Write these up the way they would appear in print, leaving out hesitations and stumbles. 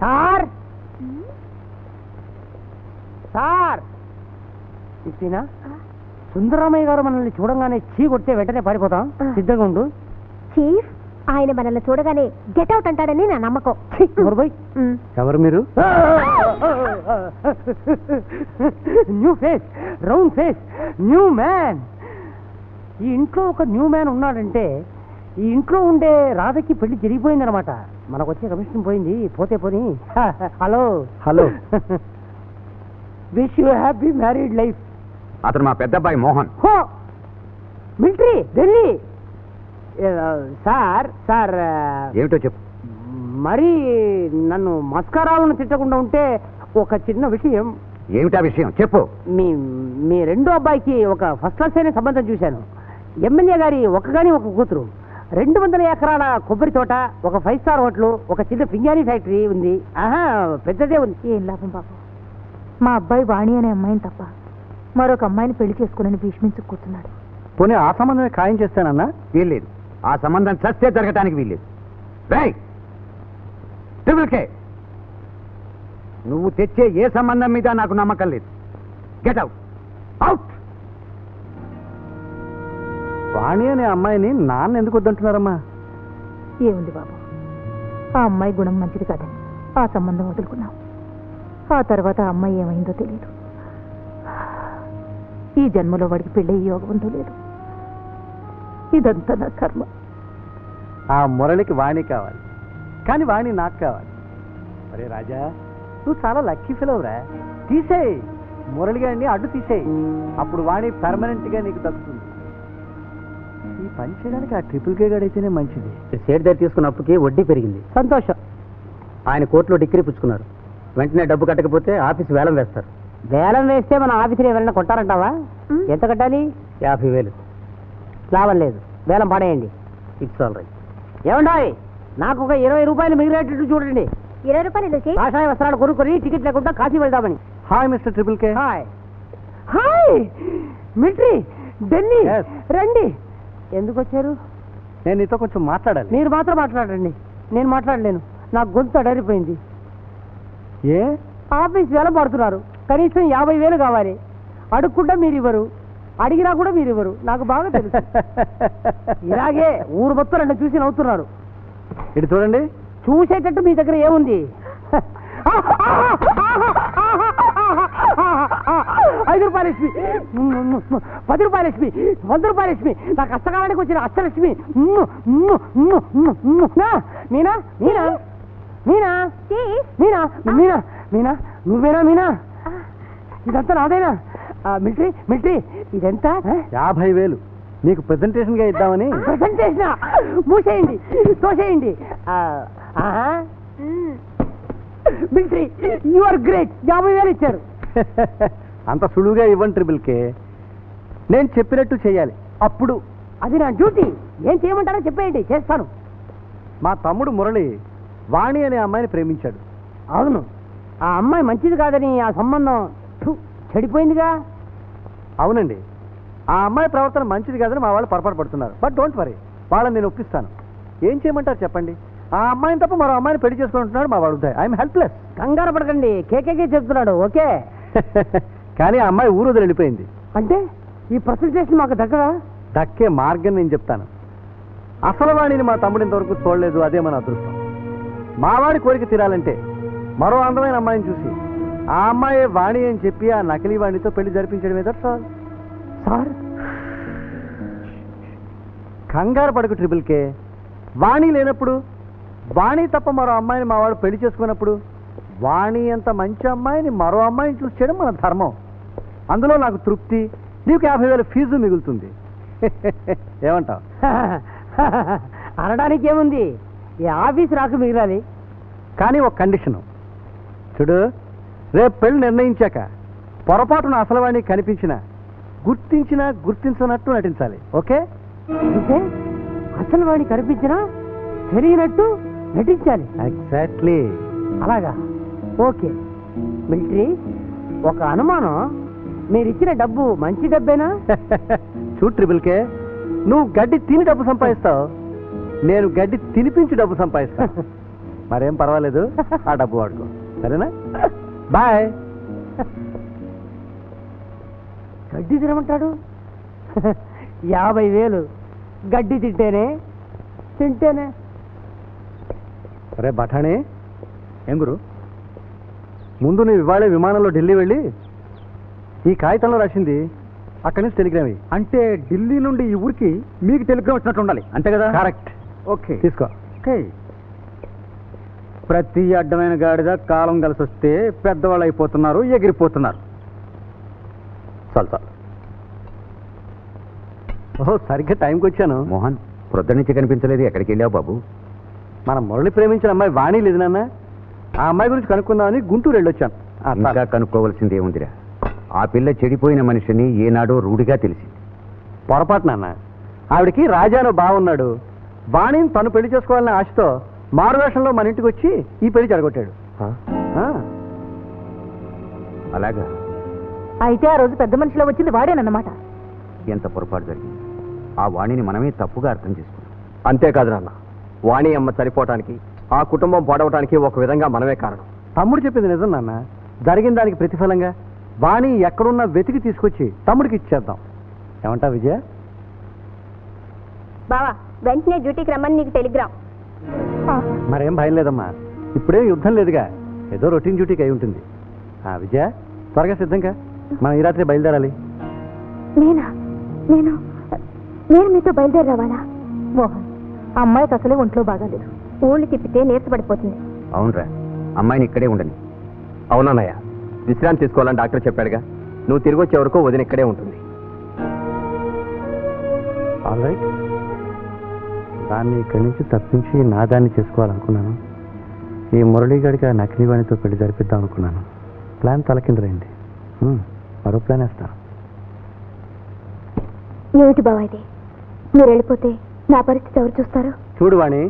Sir sir ఇచ్చినా సుందరరామయ్య గారు మనల్ని చూడంగానే చీ కొడితే వెంటనే పారిపోతాం. సిద్ధంగా ఉండు. చీఫ్, ఆయన మనల్ని చూడగానే గెట్ అవుట్ అంటాడని నా నమ్మకం. ఎవరు మీరు? New face, round face, new man. ఈ ఇంట్లో ఒక న్యూ మ్యాన్ ఉన్నాడంటే ఈ ఇంట్లో ఉండే రాధకి పెళ్లి జరిగిపోయిందనమాట. మనకు వచ్చే కమిషన్ పోయింది. పోతే పోని. Hello hello. Wish you happy married life. అతను మా పెద్ద అబ్బాయి Mohan. Military, Delhi. Sir sir ఏమిటో చెప్పు. మరి నన్ను మస్కారాలను తిట్టకుండా ఉంటే ఒక చిన్న విషయం. ఏమిటా విషయం చెప్పు. మీ రెండో అబ్బాయికి ఒక ఫస్ట్ క్లాస్ అయిన సంబంధం చూశాను. ఎమ్మెల్యే గారి ఒక్కగాని ఒక కూతురు, 200 ఎకరాల కొబ్బరి తోట, ఒక 5 స్టార్ హోటల్, ఒక చిన్న పింగాణి ఫ్యాక్టరీ ఉంది. ఆహా, పెద్దదే ఉంది. ఏం లాభం బాబు, మా అబ్బాయి వాణి అనే అమ్మాయిని తప్ప మరొక అమ్మాయిని పెళ్లి చేసుకుని భీష్మించు కూర్చున్నాడు. పోనీ ఆ సంబంధమే ఖాయం చేస్తానన్నా? వీల్లేదు. ఆ సంబంధం చస్తే జరగటానికి వీల్లేదు. రేయ్ ట్రిపుల్ కే, నువ్వు తెచ్చే ఏ సంబంధం మీద నాకు నమ్మకం లేదు. Get out, out. వాణి అనే అమ్మాయిని నాన్న ఎందుకు వద్దంటున్నారమ్మా? ఏముంది బాబు, ఆ అమ్మాయి గుణం మంచిది కాదని ఆ సంబంధం వదులుకున్నాం. ఆ తర్వాత ఆ అమ్మాయి ఏమైందో తెలియదు. ఈ జన్మలో వాడికి పెళ్ళి యోగం ఉందో లేదు. ఇదంతా నా కర్మ. ఆ మురళికి వాణి కావాలి, కానీ వాణి నాకు కావాలి. అరే రాజా, నువ్వు చాలా లక్కీ ఫెలోరా. తీసేయి, మురళి గారిని అడ్డు తీసేయి. అప్పుడు వాణి పర్మనెంట్ గా నీకు దక్కుతుంది. ఈ పని చేయడానికి ఆ ట్రిపుల్ కే గడైతేనే మంచిది. షేర్ దగ్గర తీసుకున్న అప్పుకి వడ్డీ పెరిగింది. సంతోషం. ఆయన కోర్టులో డిగ్రీ పుచ్చుకున్నారు. వెంటనే డబ్బు కట్టకపోతే ఆఫీస్ వేలం వేస్తారు. వేలం వేస్తే మన ఆఫీసులో ఎవరైనా కొట్టారంటావా? ఎంత కట్టాలి? 50,000. లాభం లేదు, వేలం పడేయండి. It's all right. ఏమంటాయి, నాకు ఒక 20 రూపాయలు మిగిలేటట్టు చూడండి. 20 రూపాయలు కాషాయ వస్త్రాలు కొనుక్కొని టికెట్ లేకుండా కాశీ వెళ్దామని. Hi mister triple K. Hi hi. Military, Delhi, రండి. ఎందుకు వచ్చారు? నేను నీతో కొంచెం మాట్లాడాలి. మీరు మాత్రం మాట్లాడండి, నేను మాట్లాడలేను. నాకు గొంతు అడరిపోయింది. ఏ? ఆఫీస్ వేల పడుతున్నారు, కనీసం 50,000 కావాలి. అడుక్కుండా మీరు ఇవ్వరు, అడిగినా కూడా మీరు ఇవ్వరు. నాకు బాగా తెలుసు. ఇలాగే ఊరు మొత్తం నన్ను చూసి నవ్వుతున్నారు. ఇటు చూడండి. చూసేటట్టు మీ దగ్గర ఏముంది? 5 రూపాయలు లక్ష్మి, 10 రూపాయలు లక్ష్మి, 100 రూపాయలు లక్ష్మి, నా కష్టకాలానికి వచ్చిన అష్టలక్ష్మి. మీనా మీనా మీనా మీనా మీనా మీనా, నువ్వేనా మీనా? ఇదంతా నాదేనా? మిలిటరీ మిలిటరీ, ఇదంతా 50,000 నీకు ప్రెజెంటేషన్ గా ఇద్దామని. ప్రెజెంటేషన్ మూసేయండి, తోసేయండి. Military, you are great. 50,000 ఇచ్చారు. అంత సులువుగా ఇవ్వండి ట్రిపుల్ కే. నేను చెప్పినట్టు చేయాలి. అప్పుడు అది నా డ్యూటీ. ఏం చేయమంటారో చెప్పేయండి, చేస్తాను. మా తమ్ముడు మురళి వాణి అనే అమ్మాయిని ప్రేమించాడు. అవును, ఆ అమ్మాయి మంచిది కాదని ఆ సంబంధం చెడిపోయిందిగా. అవునండి, ఆ అమ్మాయి ప్రవర్తన మంచిది కాదని మా వాళ్ళు పొరపాటు పడుతున్నారు. బట్ డోంట్ వరీ, వాళ్ళని నేను ఒప్పిస్తాను. ఏం చేయమంటారు చెప్పండి? ఆ అమ్మాయిని తప్ప మరో అమ్మాయిని పెళ్లి చేసుకుంటున్నాడు మా వాడు. I'm helpless. కంగారు పడకండి, కేకేకే చెప్తున్నాడు. ఓకే. కానీ ఆ అమ్మాయి ఊరు వదిలి వెళ్ళిపోయింది. అంటే ఈ ప్రజెంటేషన్ మాకు దక్కే మార్గం నేను చెప్తాను. అసలు వాణిని మా తమ్ముడు ఇంతవరకు చూడలేదు. అదే మన అదృష్టం. మావాడి కోరిక తీరాలంటే మరో అందమైన అమ్మాయిని చూసి ఆ అమ్మాయి వాణి అని చెప్పి ఆ నకిలీ వాణితో పెళ్లి జరిపించడమే. సార్ సార్ కంగారు పడకు ట్రిపుల్ కే. వాణి లేనప్పుడు, వాణి తప్ప మరో అమ్మాయిని మావాడు పెళ్లి చేసుకున్నప్పుడు వాణి అంత మంచి అమ్మాయిని మరో అమ్మాయిని చూసి చేయడం మన ధర్మం. అందులో నాకు తృప్తి. నీకు 50,000 ఫీజు మిగులుతుంది. ఏమంటావు? అనడానికి ఏముంది, ఈ ఆఫీస్ రాక మిగిలాలి. కానీ ఒక కండిషను. చూడు, రేపు పెళ్లి నిర్ణయించాక పొరపాటున అసలు వాడిని కనిపించినా గుర్తించినా గుర్తించినట్టు నటించాలి. ఓకే? అంటే అసలు వాడిని కనిపించినా తెలియనట్టు నటించాలి. ఎగ్జాక్ట్లీ. అలాగా? ఓకే. మిలిటరీ, ఒక అనుమానం. మీరు ఇచ్చిన డబ్బు మంచి డబ్బేనా? చూడు ట్రిపుల్ కే, నువ్వు గడ్డి తిని డబ్బు సంపాదిస్తావు, నేను గడ్డి తినిపించి డబ్బు సంపాదిస్తాను. మరేం పర్వాలేదు, ఆ డబ్బు వాడుకో, సరేనా? బాయ్. గడ్డి తినమంటాడు. 50,000 గడ్డి తింటేనే. అరే బఠాణి, ఏం గురు? ముందు నువ్వు ఇవాళే విమానంలో ఢిల్లీ వెళ్ళి ఈ కాగితంలో రాసింది అక్కడి నుంచి టెలిగ్రామ్. అంటే ఢిల్లీ నుండి ఈ ఊరికి మీకు టెలిగ్రామ్ వచ్చినట్టు ఉండాలి, అంతే కదా? కరెక్ట్. ఓకే, తీసుకో. ఓకే. ప్రతి అడ్డమైన గాడిద కాలం కలిసి వస్తే పెద్దవాళ్ళు అయిపోతున్నారు, ఎగిరిపోతున్నారు. చాలు. ఓహో, సరిగ్గా టైంకి వచ్చాను. మోహన్, ప్రొద్దు నుంచి కనిపించలేదు, ఎక్కడికి వెళ్ళావు బాబు? మన మురళి ప్రేమించిన అమ్మాయి వాణి లేదు నాన్న, ఆ అమ్మాయి గురించి కనుక్కుందామని గుంటూరు వెళ్ళొచ్చాను. ఇంకా కనుక్కోవలసింది ఏముందిరా? ఆ పిల్ల చెడిపోయిన మనిషిని ఏనాడో రూఢిగా తెలిసింది. పొరపాటు నాన్న, ఆవిడికి రాజాను బాగున్నాడు, వాణిని తను పెళ్లి చేసుకోవాలనే ఆశతో మారువేషంలో మన ఇంటికి వచ్చి ఈ పెళ్లి చెడగొట్టాడు. అలాగా? అయితే ఆ రోజు పెద్ద మనిషిలో వచ్చింది వాడేనన్నమాట. ఎంత పొరపాటు జరిగింది. ఆ వాణిని మనమే తప్పుగా అర్థం చేసుకున్నాం. అంతేకాదు నాన్న, వాణి అమ్మ చనిపోవటానికి, ఆ కుటుంబం పాడవటానికి ఒక విధంగా మనమే కారణం. తమ్ముడు చెప్పింది నిజం నాన్న. జరిగిన దానికి ప్రతిఫలంగా వాణి ఎక్కడున్నా వెతికి తీసుకొచ్చి తమ్ముడికి ఇచ్చేద్దాం. ఏమంటా విజయ? బావా, వెంటనే డ్యూటీకి రమ్మని నీకు టెలిగ్రామ్. మరేం భయం లేదమ్మా, ఇప్పుడే యుద్ధం లేదుగా, ఏదో రొటీన్ డ్యూటీకి అయి ఉంటుంది. విజయ, త్వరగా సిద్ధంగా, మనం ఈ రాత్రి బయలుదేరాలి. నేను మీతో బయలుదేరి రావాలా? మోహన్, అమ్మాయికి అసలే ఒంట్లో బాగాలేదు. ఊళ్ళు తిప్పితే నీరసపడిపోతుంది. అవునరా, అమ్మాయిని ఇక్కడే ఉండని. అవునన్నయ్య, విశ్రాంతి తీసుకోవాలని డాక్టర్ చెప్పాడుగా. నువ్వు తిరిగి వచ్చే వరకు వదిన ఇక్కడే ఉంటుంది. All right. దాన్ని ఇక్కడి నుంచి తప్పించి నా దాన్ని చేసుకోవాలనుకున్నాను. ఈ మురళీగాడికి ఆ నకిలీ వాణితో పెళ్లి జరిపిద్దాం అనుకున్నాను. ప్లాన్ తలకిందులైంది. మరో ప్లాన్ వేస్తాను. ఏమిటి బావా ఇది? మీరు వెళ్ళిపోతే నా పరిస్థితి ఎవరు చూస్తారు? చూడు వాణి,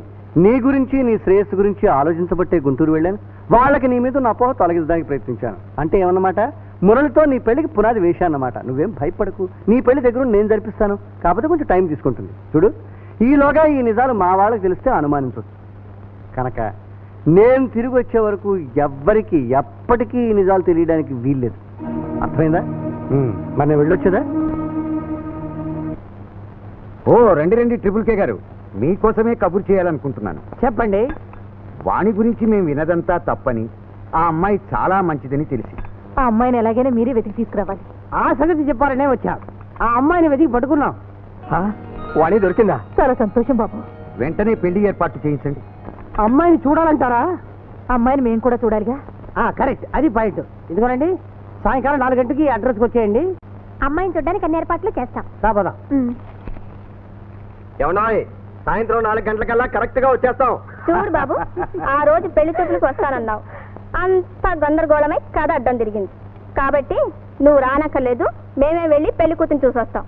నీ గురించి నీ శ్రేయస్సు గురించి ఆలోచించబట్టే గుంటూరు వెళ్ళాను. వాళ్ళకి నీ మీద నా పోహ తొలగించడానికి ప్రయత్నించాను. అంటే ఏమన్నమాట, మురళితో నీ పెళ్లికి పునాది వేశానన్నమాట. నువ్వేం భయపడకు, నీ పెళ్లి దగ్గర నేను జరిపిస్తాను. కాకపోతే కొంచెం టైం తీసుకుంటుంది. చూడు, ఈలోగా ఈ నిజాలు మా వాళ్ళకి తెలిస్తే అనుమానించవచ్చు. కనుక నేను తిరిగి వచ్చే వరకు ఎవ్వరికి ఎప్పటికీ ఈ నిజాలు తెలియడానికి వీల్లేదు. అర్థమైందా? మరి నేను వెళ్ళొచ్చేదా? ఓ రండి ట్రిపుల్ కే గారు, మీకోసమే కబుర్ చేయాలనుకుంటున్నాను. చెప్పండి. వాణి గురించి మేము వినదంతా తప్పని, ఆ అమ్మాయి చాలా మంచిదని తెలిసి ఆ అమ్మాయిని ఎలాగైనా మీరే వెతికి తీసుకురావాలి. ఆ సంగతి చెప్పాలనే వచ్చా. ఆ అమ్మాయిని వెతికి పట్టుకున్నాం. వాణి దొరికిందా? చాలా సంతోషం బాబు. వెంటనే పెళ్లి ఏర్పాటు చేయించండి. అమ్మాయిని చూడాలంటారా? అమ్మాయిని మేము కూడా చూడాలిగా. కరెక్ట్, అది పాయింట్. ఇదిగోనండి, సాయంకాలం 4 గంటలకి అడ్రస్కి వచ్చేయండి. అమ్మాయిని చూడడానికి అన్ని ఏర్పాట్లు చేస్తాం. రాబోదా? ఏమన్నా, సాయంత్రం 4 గంటలకల్లా కరెక్ట్ గా వచ్చేస్తాం. చూడు బాబు, ఆ రోజు పెళ్లి చూపులకు వస్తానన్నావు. అంత గందరగోళమై కథ అడ్డం తిరిగింది. కాబట్టి నువ్వు రానక్కర్లేదు, మేమే వెళ్ళి పెళ్లి కూతురు చూసొస్తాం.